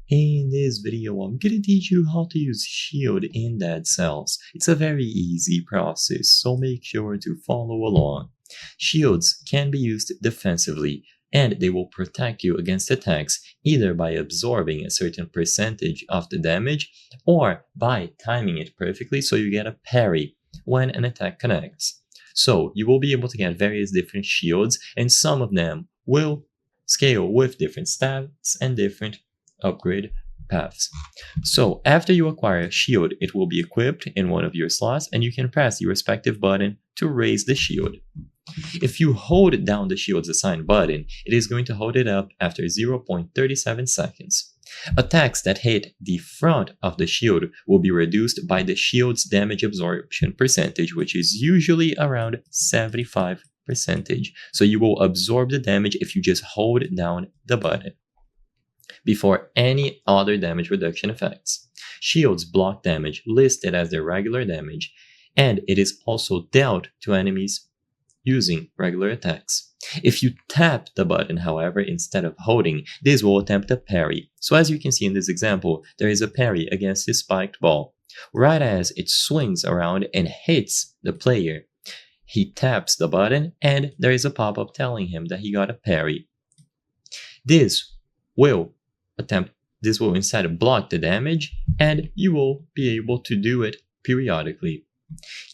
In this video, I'm gonna teach you how to use Shield in Dead Cells. It's a very easy process, so make sure to follow along. Shields can be used defensively, and they will protect you against attacks either by absorbing a certain percentage of the damage or by timing it perfectly so you get a parry when an attack connects. So you will be able to get various different shields, and some of them will scale with different stats and different upgrade paths. So after you acquire a shield, it will be equipped in one of your slots and you can press the respective button to raise the shield. If you hold down the shield's assigned button, it is going to hold it up after 0.37 seconds. Attacks that hit the front of the shield will be reduced by the shield's damage absorption percentage, which is usually around 75%. So you will absorb the damage if you just hold down the button before any other damage reduction effects. Shields block damage listed as their regular damage, and it is also dealt to enemies using regular attacks. If you tap the button, however, instead of holding, this will attempt a parry. So as you can see in this example, there is a parry against his spiked ball. Right as it swings around and hits the player, he taps the button and there is a pop-up telling him that he got a parry. This will instead block the damage, and you will be able to do it periodically.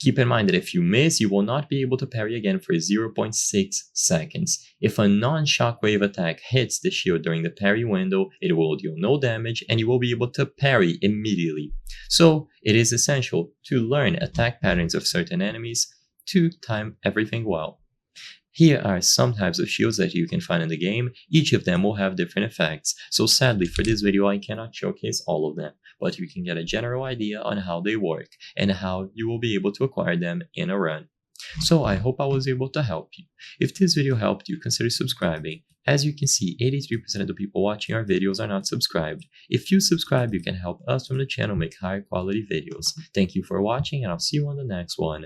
Keep in mind that if you miss, you will not be able to parry again for 0.6 seconds. If a non-shockwave attack hits the shield during the parry window, it will deal no damage and you will be able to parry immediately. So it is essential to learn attack patterns of certain enemies to time everything well. Here are some types of shields that you can find in the game. Each of them will have different effects, so sadly for this video I cannot showcase all of them, but you can get a general idea on how they work and how you will be able to acquire them in a run. So I hope I was able to help you. If this video helped you, consider subscribing. As you can see, 83% of the people watching our videos are not subscribed. If you subscribe, you can help us from the channel make higher quality videos. Thank you for watching, and I'll see you on the next one.